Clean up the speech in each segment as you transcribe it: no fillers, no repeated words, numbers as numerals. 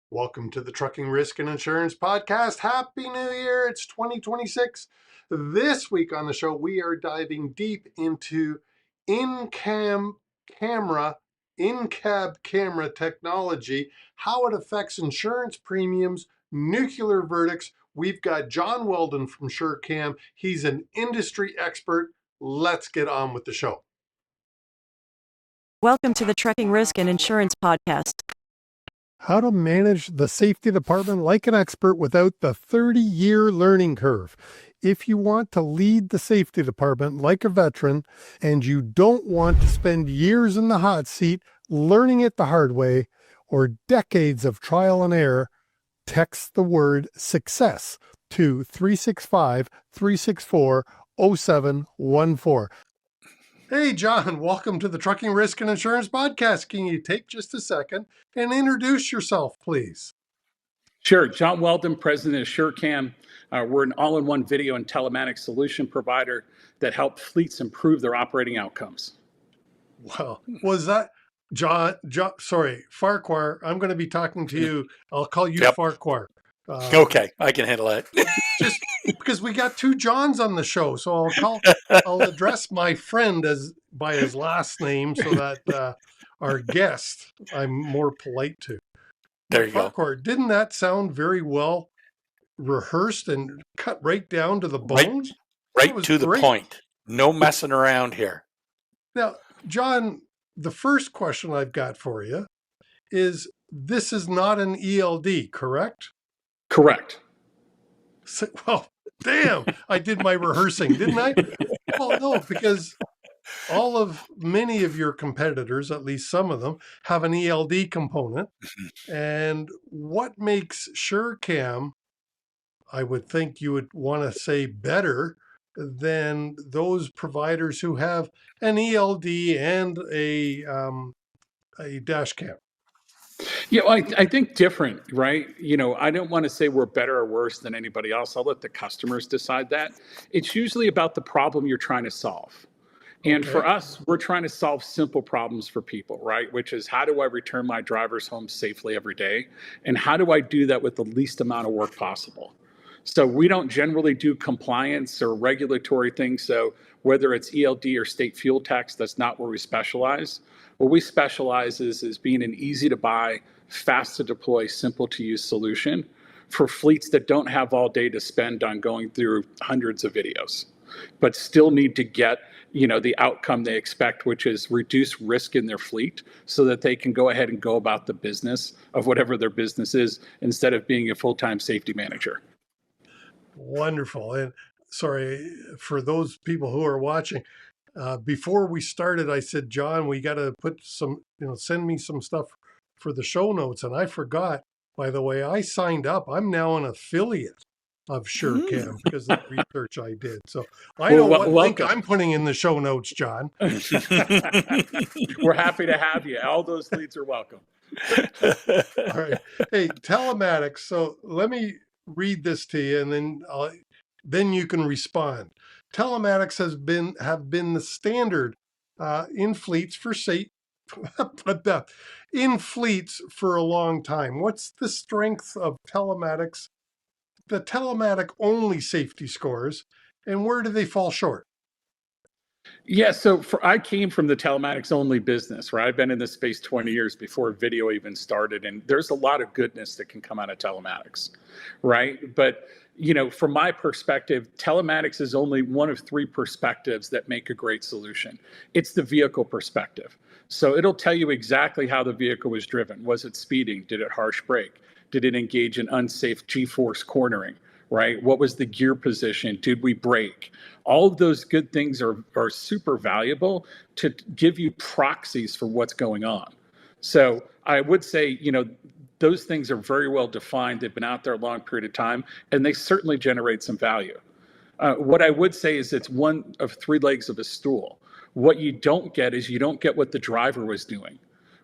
Welcome to the Trucking Risk and Insurance Podcast. Happy New Year. It's 2026. This week on the show, we are diving deep into in-cab camera technology, how it affects insurance premiums, nuclear verdicts. We've got John Weldon from SureCam. He's an industry expert. Let's get on with the show. Welcome to the Trucking Risk and Insurance Podcast. How to manage the safety department like an expert without the 30-year learning curve. If you want to lead the safety department like a veteran and you don't want to spend years in the hot seat learning it the hard way or decades of trial and error, text the word success to 365-364-0714. Hey, John, welcome to the Trucking Risk and Insurance Podcast. Can you take just a second and introduce yourself, please? Sure. John Weldon, president of SureCam. We're an all-in-one video and telematics solution provider that help fleets improve their operating outcomes. Wow. Was that Farquhar? I'm going to be talking to you. I'll call you Farquhar. Okay, I can handle that. Just because we got two Johns on the show, so I'll address my friend by his last name so that our guest I'm more polite to. There you Farquhar, go. Didn't that sound very well rehearsed and cut right down to the bones? Right to the point. No messing around here. Now, John, the first question I've got for you is: this is not an ELD, correct? Correct. So, well, damn, I did my rehearsing, didn't I? Well, no, because many of your competitors, at least some of them, have an ELD component. And what makes SureCam, I would think you would want to say, better than those providers who have an ELD and a dash cam? Yeah, well, I think different, right? I don't want to say we're better or worse than anybody else. I'll let the customers decide that. It's usually about the problem you're trying to solve. And for us, we're trying to solve simple problems for people, right? Which is, how do I return my drivers home safely every day? And how do I do that with the least amount of work possible? So we don't generally do compliance or regulatory things. So whether it's ELD or state fuel tax, that's not where we specialize. What we specialize is being an easy to buy, fast to deploy, simple to use solution for fleets that don't have all day to spend on going through hundreds of videos, but still need to get the outcome they expect, which is reduce risk in their fleet so that they can go ahead and go about the business of whatever their business is instead of being a full-time safety manager. Wonderful. And sorry, for those people who are watching, before we started, I said, John, we got to put some, send me some stuff for the show notes. And I forgot, by the way, I signed up. I'm now an affiliate of SureCam because of the research I did. So I know what link I'm putting in the show notes, John. We're happy to have you. All those leads are welcome. All right. Hey, telematics. So let me read this to you, and then you can respond. Telematics have been the standard in fleets for for a long time. What's the strength of telematics, the telematic only safety scores, and where do they fall short? Yeah, so I came from the telematics only business, right? I've been in this space 20 years before video even started, and there's a lot of goodness that can come out of telematics, right? But from my perspective, telematics is only one of three perspectives that make a great solution. It's the vehicle perspective. So it'll tell you exactly how the vehicle was driven. Was it speeding? Did it harsh brake? Did it engage in unsafe G-force cornering, right? What was the gear position? Did we brake? All of those good things are super valuable to give you proxies for what's going on. So I would say, those things are very well defined. They've been out there a long period of time, and they certainly generate some value. What I would say is it's one of three legs of a stool. What you don't get is you don't get what the driver was doing.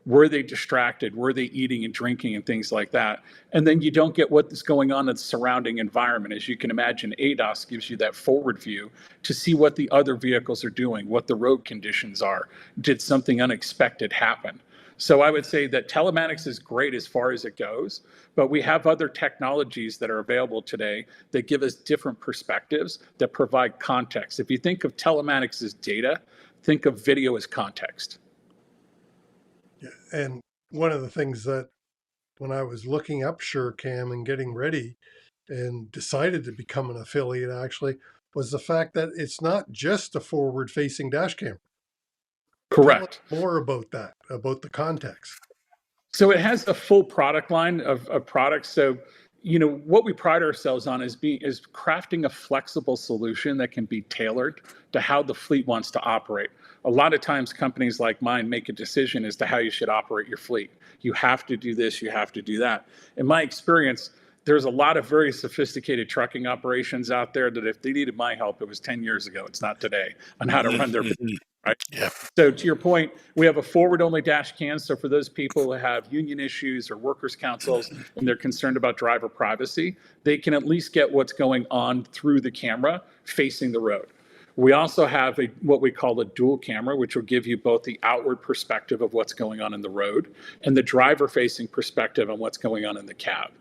Were they distracted? Were they eating and drinking and things like that? And then you don't get what is going on in the surrounding environment. As you can imagine, ADAS gives you that forward view to see what the other vehicles are doing, what the road conditions are. Did something unexpected happen? So I would say that telematics is great as far as it goes, but we have other technologies that are available today that give us different perspectives that provide context. If you think of telematics as data, think of video as context. And one of the things that when I was looking up SureCam and getting ready and decided to become an affiliate actually was the fact that it's not just a forward facing dash cam. Tell us Correct. more about that, about the context. So it has a full product line of products. So, what we pride ourselves on is crafting a flexible solution that can be tailored to how the fleet wants to operate. A lot of times companies like mine make a decision as to how you should operate your fleet. You have to do this, you have to do that. In my experience, there's a lot of very sophisticated trucking operations out there that if they needed my help, it was 10 years ago. It's not today on how to run their business, right? Yeah. So to your point, we have a forward-only dash cam. So for those people who have union issues or workers' councils and they're concerned about driver privacy, they can at least get what's going on through the camera facing the road. We also have what we call a dual camera, which will give you both the outward perspective of what's going on in the road and the driver-facing perspective on what's going on in the cab.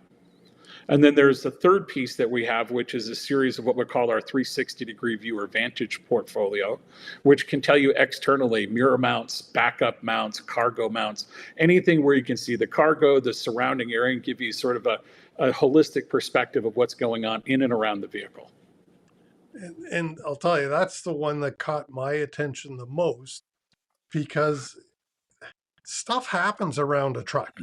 And then there's the third piece that we have, which is a series of what we call our 360-degree viewer vantage portfolio, which can tell you externally mirror mounts, backup mounts, cargo mounts, anything where you can see the cargo, the surrounding area, and give you sort of a holistic perspective of what's going on in and around the vehicle. And I'll tell you, that's the one that caught my attention the most because stuff happens around a truck.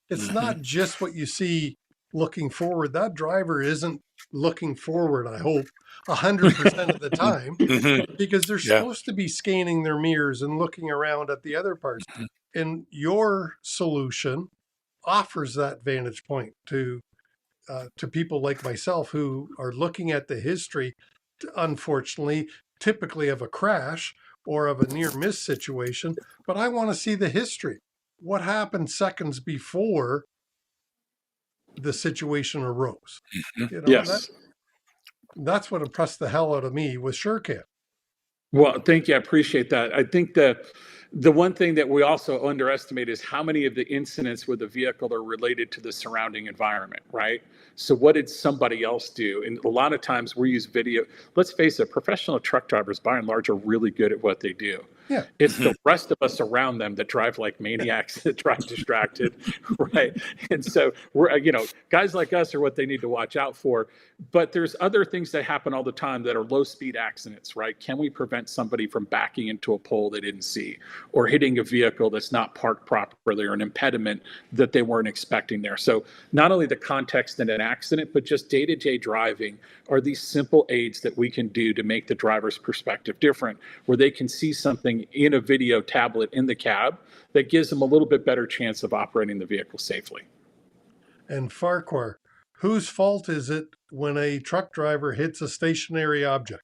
It's not just what you see looking forward. That driver isn't looking forward, I hope, 100% of the time because they're supposed to be scanning their mirrors and looking around at the other parts. And your solution offers that vantage point to people like myself who are looking at the history, unfortunately, typically of a crash or of a near miss situation, but I want to see the history. What happened seconds before the situation arose? Yes. That's what impressed the hell out of me with SureCam. Well, thank you. I appreciate that. I think the one thing that we also underestimate is how many of the incidents with the vehicle are related to the surrounding environment, right? So what did somebody else do? And a lot of times we use video. Let's face it, professional truck drivers by and large are really good at what they do. Yeah. It's the rest of us around them that drive like maniacs, that drive distracted, right? And so we're, guys like us are what they need to watch out for. But there's other things that happen all the time that are low speed accidents, right? Can we prevent somebody from backing into a pole they didn't see or hitting a vehicle that's not parked properly or an impediment that they weren't expecting there? So not only the context in an accident, but just day-to-day driving are these simple aids that we can do to make the driver's perspective different, where they can see something in a video tablet in the cab that gives them a little bit better chance of operating the vehicle safely. And Farquhar, whose fault is it when a truck driver hits a stationary object?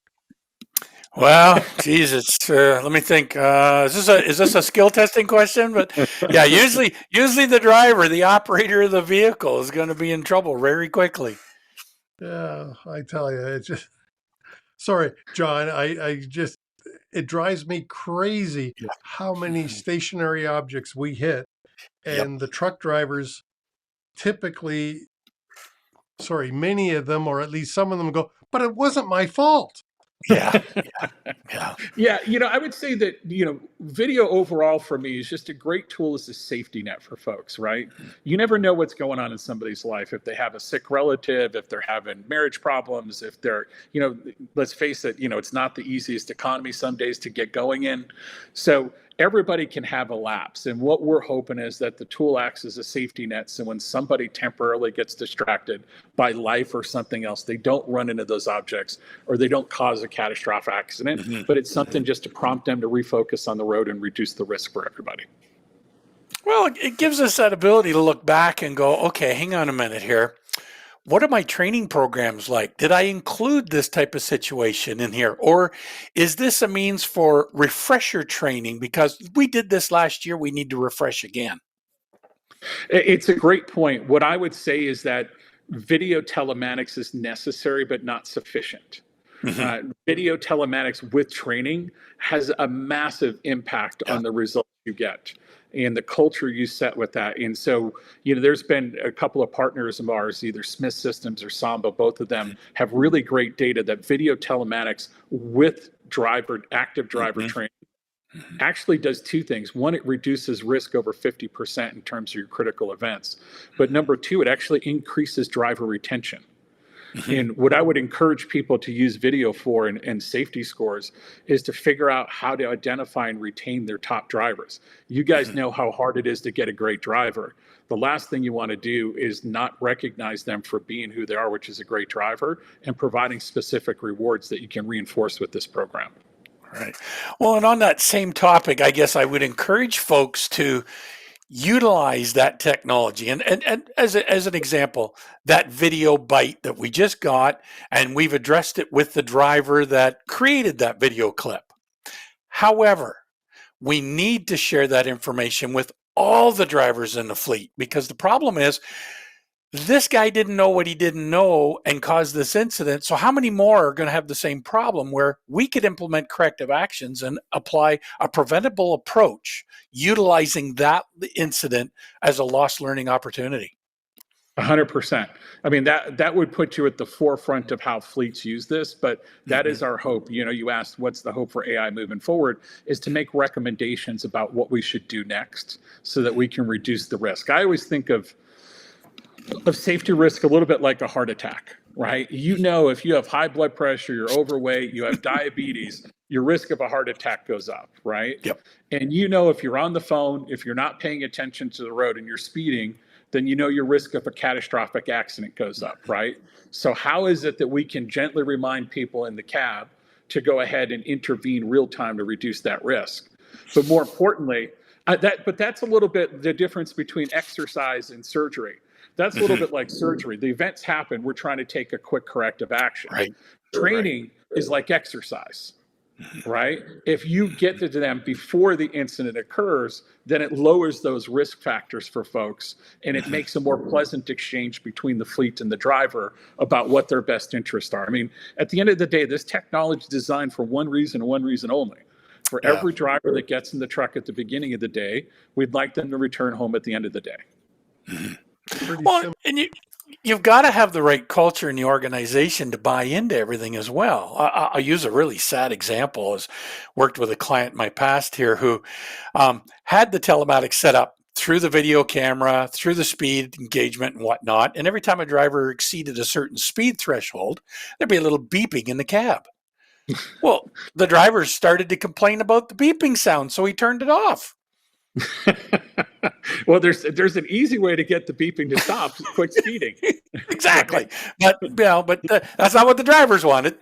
Well, Jesus, let me think. Is this a skill testing question? But yeah, usually the driver, the operator of the vehicle, is going to be in trouble very quickly. Yeah, I tell you, it's just sorry, John. It drives me crazy how many stationary objects we hit, and the truck drivers typically, many of them, or at least some of them, go, "But it wasn't my fault." Yeah. Yeah, I would say that, video overall for me is just a great tool as a safety net for folks, right? You never know what's going on in somebody's life. If they have a sick relative, if they're having marriage problems, if they're, let's face it, it's not the easiest economy some days to get going in. So everybody can have a lapse. And what we're hoping is that the tool acts as a safety net. So when somebody temporarily gets distracted by life or something else, they don't run into those objects or they don't cause a catastrophic accident, but it's something just to prompt them to refocus on the road and reduce the risk for everybody. Well, it gives us that ability to look back and go, okay, hang on a minute here. What are my training programs like? Did I include this type of situation in here? Or is this a means for refresher training? Because we did this last year, we need to refresh again. It's a great point. What I would say is that video telematics is necessary, but not sufficient. Video telematics with training has a massive impact on the results you get. and the culture you set with that. And so, there's been a couple of partners of ours, either Smith Systems or Samba, both of them have really great data that video telematics with active driver training actually does two things. One, it reduces risk over 50% in terms of your critical events. But number two, it actually increases driver retention. And what I would encourage people to use video for and safety scores is to figure out how to identify and retain their top drivers. You guys know how hard it is to get a great driver. The last thing you want to do is not recognize them for being who they are, which is a great driver, and providing specific rewards that you can reinforce with this program. Right. Well, and on that same topic, I guess I would encourage folks to utilize that technology. And as an example, that video bite that we just got, and we've addressed it with the driver that created that video clip. However, we need to share that information with all the drivers in the fleet, because the problem is this guy didn't know what he didn't know and caused this incident. So how many more are going to have the same problem, where we could implement corrective actions and apply a preventable approach, utilizing that incident as a lost learning opportunity? 100%. I mean, that would put you at the forefront of how fleets use this, but that is our hope. You asked what's the hope for AI moving forward, is to make recommendations about what we should do next so that we can reduce the risk. I always think of safety risk a little bit like a heart attack, right? If you have high blood pressure, you're overweight, you have diabetes, your risk of a heart attack goes up, right? Yep. And if you're on the phone, if you're not paying attention to the road and you're speeding, then your risk of a catastrophic accident goes up, right? So how is it that we can gently remind people in the cab to go ahead and intervene real time to reduce that risk? But more importantly, that's a little bit the difference between exercise and surgery. That's a little bit like surgery. The events happen. We're trying to take a quick corrective action. Right. Training is like exercise, right? If you get to them before the incident occurs, then it lowers those risk factors for folks, and it makes a more pleasant exchange between the fleet and the driver about what their best interests are. I mean, at the end of the day, this technology is designed for one reason and one reason only. For every driver that gets in the truck at the beginning of the day, we'd like them to return home at the end of the day. Well, and you've got to have the right culture in the organization to buy into everything as well. I'll use a really sad example. I worked with a client in my past here who had the telematics set up through the video camera, through the speed engagement and whatnot. And every time a driver exceeded a certain speed threshold, there'd be a little beeping in the cab. Well, the drivers started to complain about the beeping sound, so he turned it off. Well, there's an easy way to get the beeping to stop: quick speeding. Exactly, but that's not what the drivers wanted.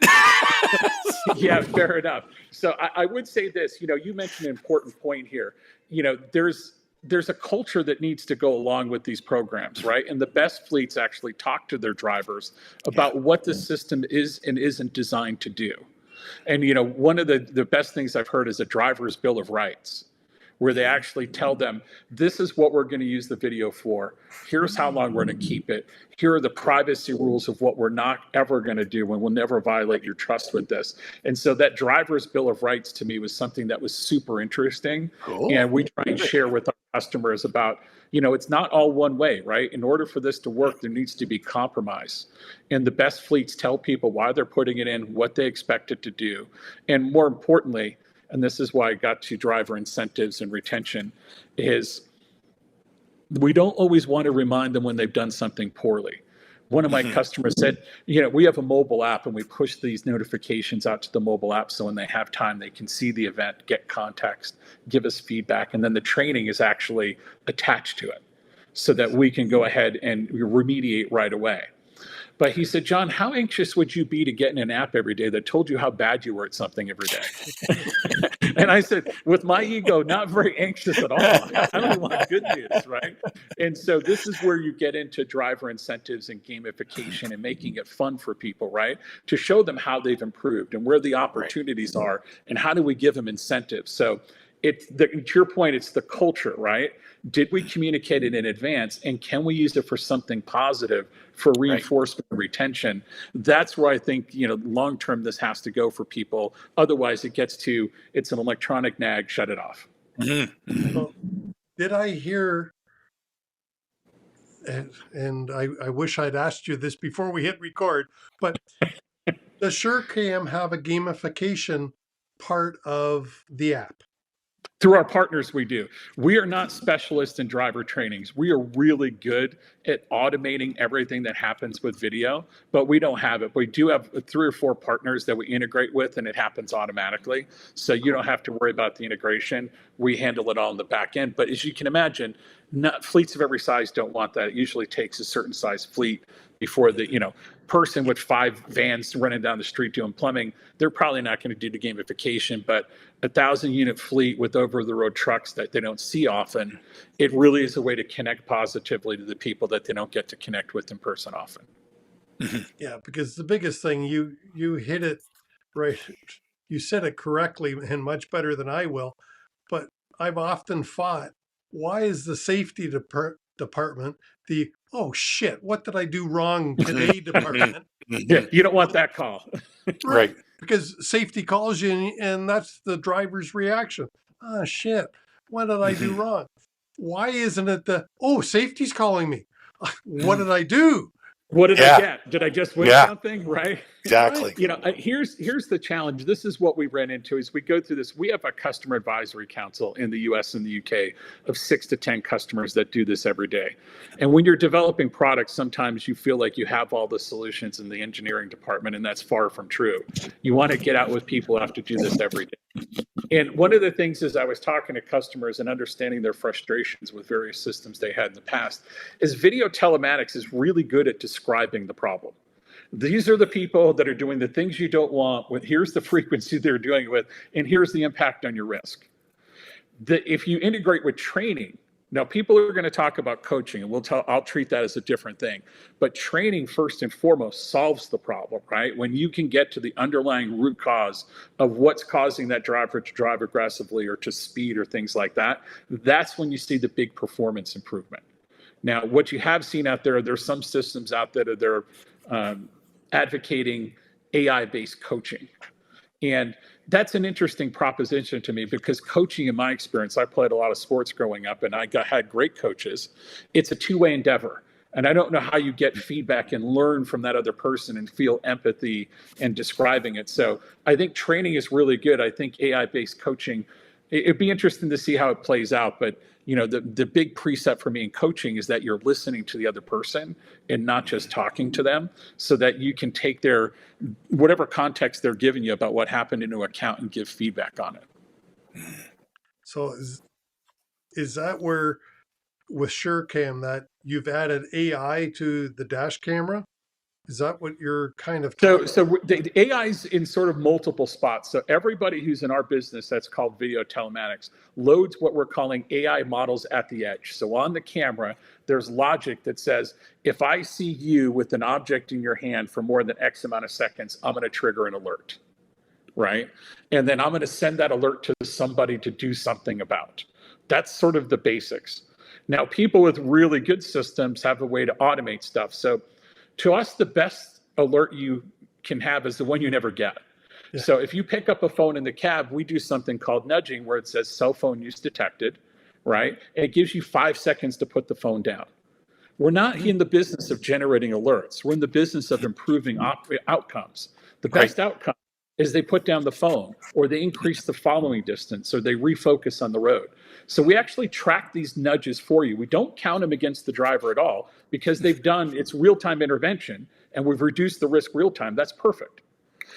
Yeah, fair enough. So I would say this. You mentioned an important point here. There's a culture that needs to go along with these programs, right? And the best fleets actually talk to their drivers about what the system is and isn't designed to do. And one of the best things I've heard is a driver's bill of rights, where they actually tell them, this is what we're going to use the video for. Here's how long we're going to keep it. Here are the privacy rules of what we're not ever going to do, and we'll never violate your trust with this. And so that driver's bill of rights to me was something that was super interesting. Cool. And we try and share with our customers about, it's not all one way, right? In order for this to work, there needs to be compromise. And the best fleets tell people why they're putting it in, what they expect it to do. And more importantly, and this is why I got to driver incentives and retention, is we don't always want to remind them when they've done something poorly. One of my customers said, we have a mobile app and we push these notifications out to the mobile app so when they have time, they can see the event, get context, give us feedback, and then the training is actually attached to it so that we can go ahead and remediate right away. But he said, John, how anxious would you be to get in an app every day that told you how bad you were at something every day? And I said, with my ego, not very anxious at all. I only want good news, right? And so this is where you get into driver incentives and gamification and making it fun for people, right? To show them how they've improved and where the opportunities are and how do we give them incentives. So to your point, it's the culture, right? Did we communicate it in advance, and can we use it for something positive for reinforcement and retention? That's where I think, long term this has to go for people. Otherwise, it's an electronic nag, shut it off. Well, did I hear, and I wish I'd asked you this before we hit record, but does SureCam have a gamification part of the app? Through our partners, we do. We are not specialists in driver trainings. We are really good at automating everything that happens with video, but we don't have it. We do have 3 or 4 partners that we integrate with, and it happens automatically. So you don't have to worry about the integration. We handle it all in the back end. But as you can imagine, not fleets of every size don't want that. It usually takes a certain size fleet before the person with 5 vans running down the street doing plumbing. They're probably not going to do the gamification, but 1,000-unit fleet with over-the-road trucks that they don't see often, it really is a way to connect positively to the people that they don't get to connect with in person often. Yeah, because the biggest thing, you hit it right. You said it correctly and much better than I will. But I've often thought, why is the safety department the, oh shit, what did I do wrong today department? Yeah, you don't want that call. Right. Because safety calls you and that's the driver's reaction. Oh shit, what did I do wrong? Why isn't it the, oh, safety's calling me? What did I do? What did Yeah. I get? Did I just win Yeah. something? Right. Exactly. Here's the challenge. This is what we ran into as we go through this. We have a customer advisory council in the US and the UK of 6 to 10 customers that do this every day. And when you're developing products, sometimes you feel like you have all the solutions in the engineering department, and that's far from true. You want to get out with people who have to do this every day. And one of the things is I was talking to customers and understanding their frustrations with various systems they had in the past is video telematics is really good at describing the problem. These are the people that are doing the things you don't want with, here's the frequency they're doing it with, and here's the impact on your risk. If you integrate with training, now people are going to talk about coaching, and I'll treat that as a different thing. But training, first and foremost, solves the problem, right? When you can get to the underlying root cause of what's causing that driver to drive aggressively or to speed or things like that, that's when you see the big performance improvement. Now, what you have seen out there's some systems out there that are advocating AI-based coaching. And that's an interesting proposition to me because coaching, in my experience, I played a lot of sports growing up and had great coaches. It's a two-way endeavor. And I don't know how you get feedback and learn from that other person and feel empathy and describing it. So I think training is really good. I think AI-based coaching, it'd be interesting to see how it plays out. But the big precept for me in coaching is that you're listening to the other person and not just talking to them, so that you can take their whatever context they're giving you about what happened into account and give feedback on it. So is that where with SureCam that you've added AI to the dash camera? Is that what you're kind of So the AI's in sort of multiple spots. So everybody who's in our business, that's called video telematics, loads what we're calling AI models at the edge. So on the camera, there's logic that says, if I see you with an object in your hand for more than X amount of seconds, I'm going to trigger an alert, right? And then I'm going to send that alert to somebody to do something about. That's sort of the basics. Now, people with really good systems have a way to automate stuff. So to us, the best alert you can have is the one you never get. Yeah. So if you pick up a phone in the cab, we do something called nudging where it says cell phone use detected, right? And it gives you 5 seconds to put the phone down. We're not in the business of generating alerts. We're in the business of improving outcomes. The best outcome is they put down the phone or they increase the following distance or they refocus on the road. So we actually track these nudges for you. We don't count them against the driver at all because it's real-time intervention and we've reduced the risk real-time. That's perfect.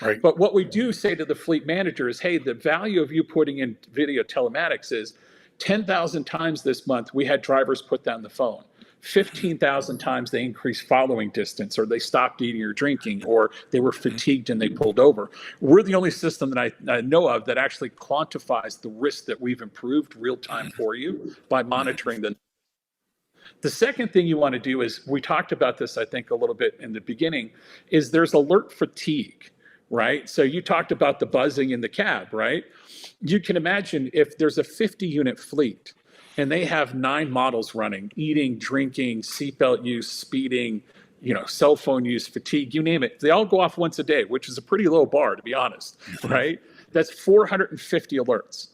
Right. But what we do say to the fleet manager is, hey, the value of you putting in video telematics is 10,000 times this month we had drivers put down the phone. 15,000 times they increased following distance, or they stopped eating or drinking, or they were fatigued and they pulled over. We're the only system that I know of that actually quantifies the risk that we've improved real time for you by monitoring them. The second thing you want to do is, we talked about this, I think, a little bit in the beginning, is there's alert fatigue, right? So you talked about the buzzing in the cab, right? You can imagine if there's a 50-unit fleet, and they have 9 models running, eating, drinking, seatbelt use, speeding, cell phone use, fatigue, you name it. They all go off once a day, which is a pretty low bar, to be honest, right? That's 450 alerts.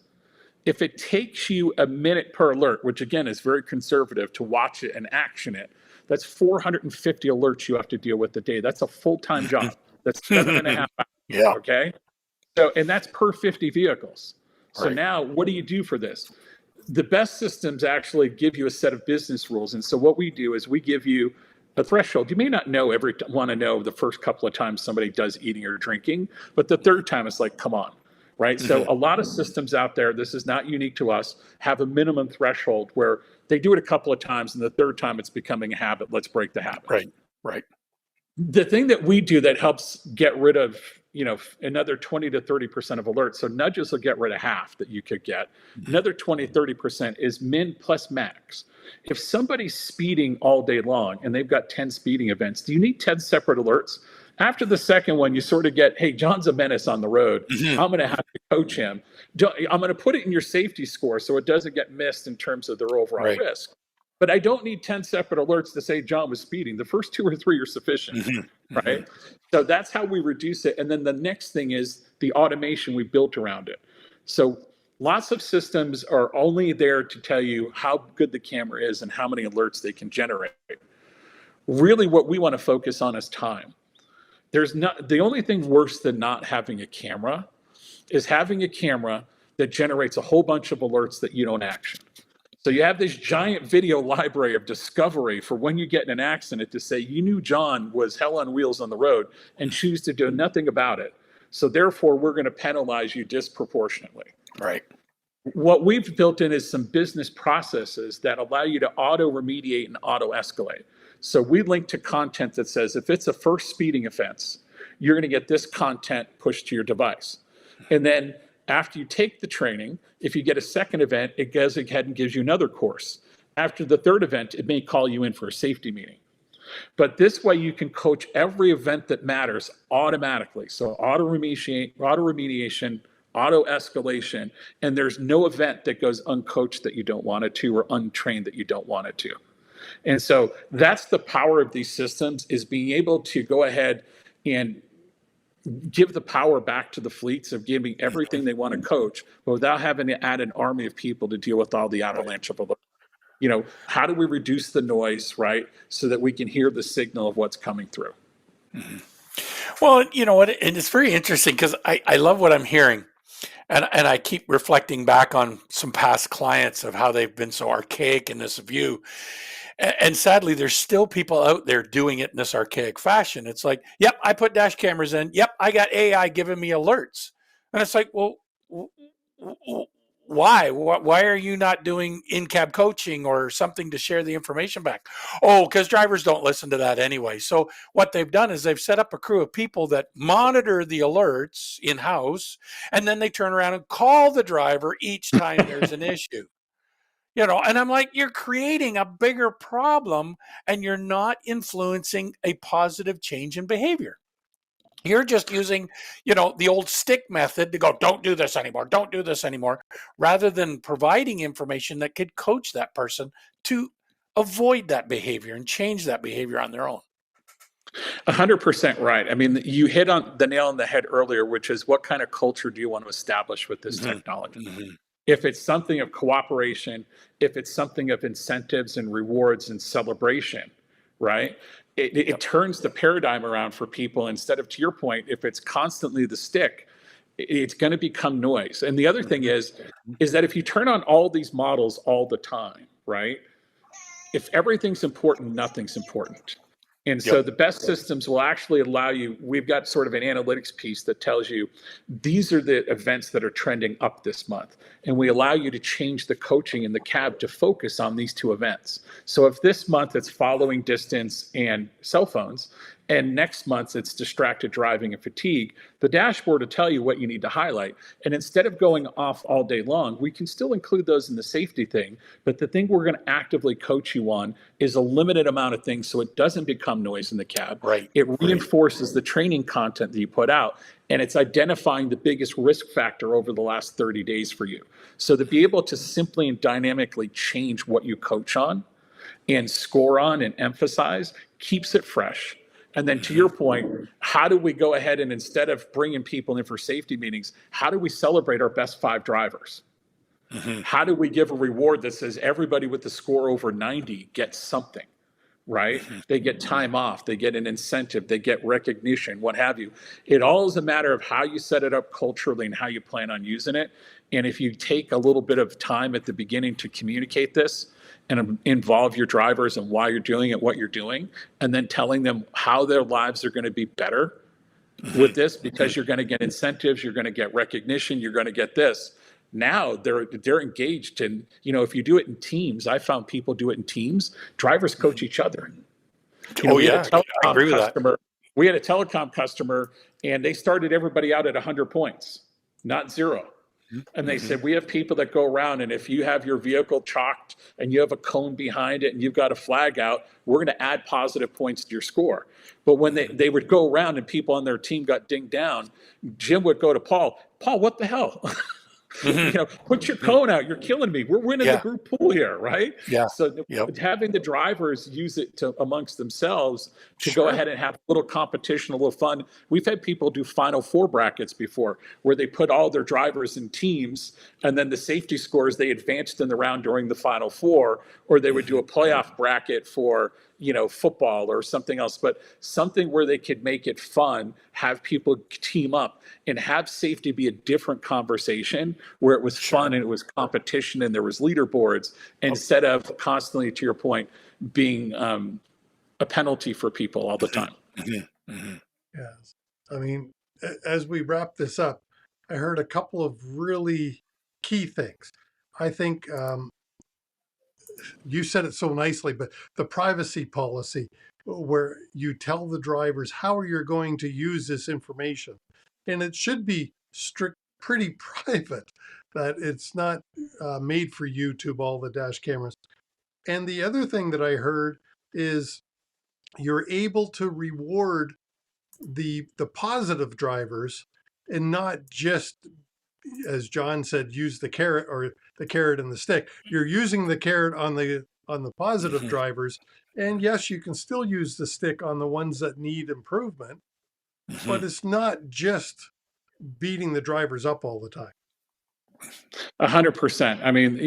If it takes you a minute per alert, which again is very conservative, to watch it and action it, that's 450 alerts you have to deal with a day. That's a full-time job. That's 7.5 hours. Yeah. Okay. So, and that's per 50 vehicles. So Right. now what do you do for this? The best systems actually give you a set of business rules. And so what we do is we give you a threshold. You may not want to know the first couple of times somebody does eating or drinking, but the third time it's like, come on, right? So a lot of systems out there, this is not unique to us, have a minimum threshold where they do it a couple of times and the third time it's becoming a habit. Let's break the habit. Right. Right. The thing that we do that helps get rid of, another 20 to 30% of alerts. So nudges will get rid of half that you could get. Another 20, 30% is min plus max. If somebody's speeding all day long and they've got 10 speeding events, do you need 10 separate alerts? After the second one, you sort of get, hey, John's a menace on the road. I'm going to have to coach him. I'm going to put it in your safety score so it doesn't get missed in terms of their overall risk. But I don't need 10 separate alerts to say John was speeding. The first 2 or 3 are sufficient, right? So that's how we reduce it. And then the next thing is the automation we built around it. So lots of systems are only there to tell you how good the camera is and how many alerts they can generate. Really what we want to focus on is time. The only thing worse than not having a camera is having a camera that generates a whole bunch of alerts that you don't action. So you have this giant video library of discovery for when you get in an accident to say you knew John was hell on wheels on the road and choose to do nothing about it. So therefore, we're going to penalize you disproportionately. Right. What we've built in is some business processes that allow you to auto remediate and auto escalate. So we link to content that says if it's a first speeding offense, you're going to get this content pushed to your device. And then after you take the training, if you get a second event, it goes ahead and gives you another course. After the third event, it may call you in for a safety meeting. But this way you can coach every event that matters automatically. So auto remediation, auto escalation, and there's no event that goes uncoached that you don't want it to or untrained that you don't want it to. And so that's the power of these systems, is being able to go ahead and give the power back to the fleets of giving everything they want to coach, but without having to add an army of people to deal with all the avalanche of alerts. How do we reduce the noise, right? So that we can hear the signal of what's coming through. Well, you know what? And it's very interesting because I love what I'm hearing. And I keep reflecting back on some past clients of how they've been so archaic in this view. And sadly, there's still people out there doing it in this archaic fashion. It's like, yep, I put dash cameras in. Yep, I got AI giving me alerts. And it's like, well, why? Why are you not doing in-cab coaching or something to share the information back? Oh, because drivers don't listen to that anyway. So what they've done is they've set up a crew of people that monitor the alerts in-house, and then they turn around and call the driver each time there's an issue. And I'm like, you're creating a bigger problem and you're not influencing a positive change in behavior. You're just using, the old stick method to go, don't do this anymore, don't do this anymore, rather than providing information that could coach that person to avoid that behavior and change that behavior on their own. 100% right. I mean, you hit on the nail on the head earlier, which is what kind of culture do you want to establish with this technology? If it's something of cooperation, if it's something of incentives and rewards and celebration, right? It turns the paradigm around for people. Instead of, to your point, if it's constantly the stick, it's going to become noise. And the other thing is that if you turn on all these models all the time, right? If everything's important, nothing's important. And so the best systems will actually allow you, we've got sort of an analytics piece that tells you these are the events that are trending up this month. And we allow you to change the coaching in the cab to focus on these two events. So if this month it's following distance and cell phones, and next month it's distracted driving and fatigue, the dashboard will tell you what you need to highlight. And instead of going off all day long, we can still include those in the safety thing. But the thing we're going to actively coach you on is a limited amount of things so it doesn't become noise in the cab. Right. It reinforces the training content that you put out. And it's identifying the biggest risk factor over the last 30 days for you. So to be able to simply and dynamically change what you coach on and score on and emphasize keeps it fresh. And then to your point, how do we go ahead and instead of bringing people in for safety meetings, how do we celebrate our best 5 drivers? How do we give a reward that says everybody with the score over 90 gets something, right? They get time off, they get an incentive, they get recognition, what have you. It all is a matter of how you set it up culturally and how you plan on using it. And if you take a little bit of time at the beginning to communicate this and involve your drivers and why you're doing it, what you're doing, and then telling them how their lives are going to be better with this, because you're going to get incentives, you're going to get recognition, you're going to get this. Now they're engaged, and if you do it in teams, I found people do it in teams. Drivers coach each other. We had a telecom customer. We had a telecom customer, and they started everybody out at 100 points, not 0. And they said, we have people that go around, and if you have your vehicle chalked and you have a cone behind it and you've got a flag out, we're going to add positive points to your score. But when they would go around and people on their team got dinged down, Jim would go to Paul, what the hell? Put your cone out. You're killing me. We're winning the group pool here, right? Yeah. So having the drivers use it amongst themselves to go ahead and have a little competition, a little fun. We've had people do Final Four brackets before, where they put all their drivers in teams, and then the safety scores they advanced in the round during the Final Four, or they would do a playoff bracket for football or something else, but something where they could make it fun, have people team up, and have safety be a different conversation where it was fun and it was competition and there was leaderboards, instead of constantly, to your point, being a penalty for people all the time. Yes. I mean, as we wrap this up, I heard a couple of really key things. I think you said it so nicely, but the privacy policy, where you tell the drivers how you're going to use this information. And it should be pretty private, that it's not made for YouTube, all the dash cameras. And the other thing that I heard is you're able to reward the positive drivers, and not just, as John said, use the carrot or the carrot and the stick. You're using the carrot on the positive drivers, and yes, you can still use the stick on the ones that need improvement, but it's not just beating the drivers up all the time. 100%. I mean,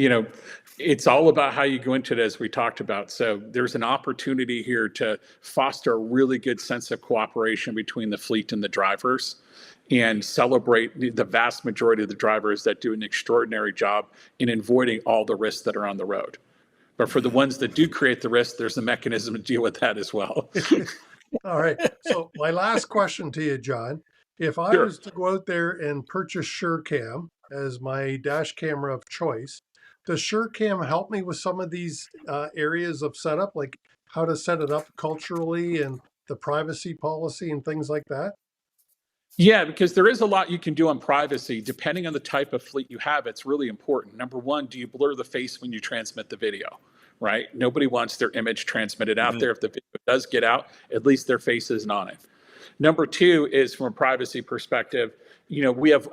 it's all about how you go into it, as we talked about. So there's an opportunity here to foster a really good sense of cooperation between the fleet and the drivers, and celebrate the vast majority of the drivers that do an extraordinary job in avoiding all the risks that are on the road. But for the ones that do create the risk, there's a mechanism to deal with that as well. All right. So my last question to you, John, if I was to go out there and purchase SureCam as my dash camera of choice, does SureCam help me with some of these areas of setup, like how to set it up culturally and the privacy policy and things like that? Yeah, because there is a lot you can do on privacy. Depending on the type of fleet you have, it's really important. Number one, do you blur the face when you transmit the video, right? Nobody wants their image transmitted out there. If the video does get out, at least their face isn't on it. Number two is, from a privacy perspective, we have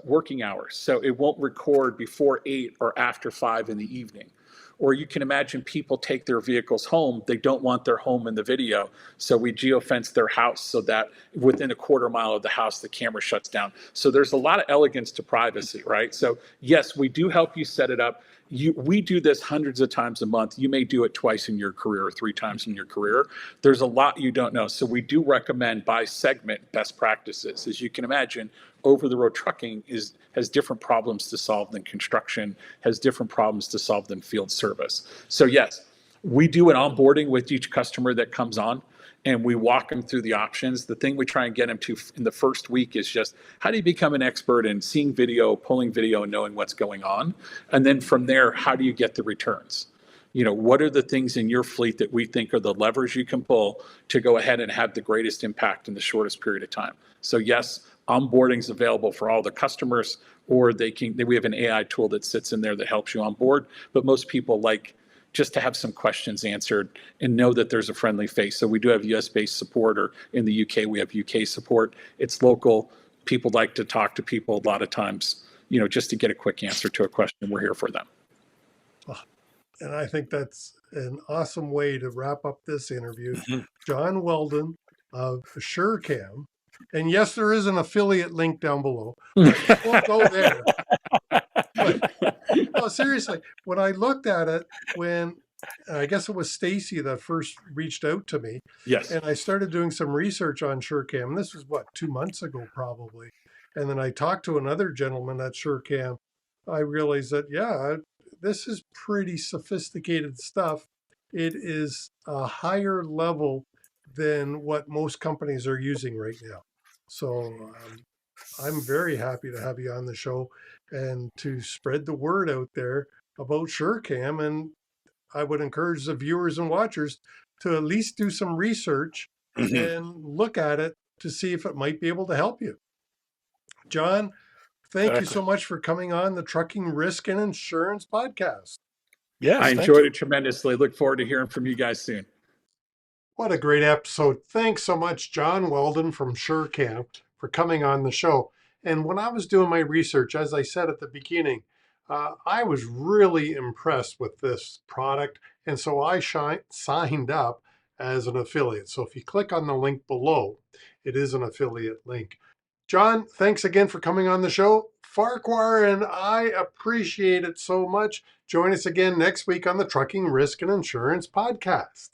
working hours, so it won't record before 8 or after 5 in the evening. Or you can imagine people take their vehicles home. They don't want their home in the video. So we geofence their house so that within a quarter mile of the house, the camera shuts down. So there's a lot of elegance to privacy, right? So yes, we do help you set it up. We do this hundreds of times a month. You may do it twice in your career or 3 times in your career. There's a lot you don't know. So we do recommend by segment best practices. As you can imagine, over-the-road trucking has different problems to solve than construction, has different problems to solve than field service. So yes, we do an onboarding with each customer that comes on, and we walk them through the options. The thing we try and get them to in the first week is just, how do you become an expert in seeing video, pulling video, and knowing what's going on? And then from there, how do you get the returns? What are the things in your fleet that we think are the levers you can pull to go ahead and have the greatest impact in the shortest period of time? So yes, onboarding is available for all the customers, or we have an AI tool that sits in there that helps you onboard. But most people like just to have some questions answered and know that there's a friendly face. So we do have US-based support, or in the UK, we have UK support. It's local. People like to talk to people a lot of times, just to get a quick answer to a question. We're here for them. And I think that's an awesome way to wrap up this interview. John Weldon of SureCam. And yes, there is an affiliate link down below. But we'll go there. No, seriously, when I looked at it, when I guess it was Stacy that first reached out to me, Yes. and I started doing some research on SureCam. This was what, 2 months ago, probably. And then I talked to another gentleman at SureCam. I realized that, yeah, this is pretty sophisticated stuff. It is a higher level than what most companies are using right now. So I'm very happy to have you on the show and to spread the word out there about SureCam. And I would encourage the viewers and watchers to at least do some research Mhm. and look at it to see if it might be able to help you. John, thank you so Exactly. much for coming on the Trucking Risk and Insurance podcast. Yes, I thank enjoyed you. it tremendously. Look forward to hearing from you guys soon. What a great episode. Thanks so much, John Weldon from SureCam, for coming on the show. And when I was doing my research, as I said at the beginning, I was really impressed with this product. And so I signed up as an affiliate. So if you click on the link below, it is an affiliate link. John, thanks again for coming on the show. Farquhar and I appreciate it so much. Join us again next week on the Trucking Risk and Insurance podcast.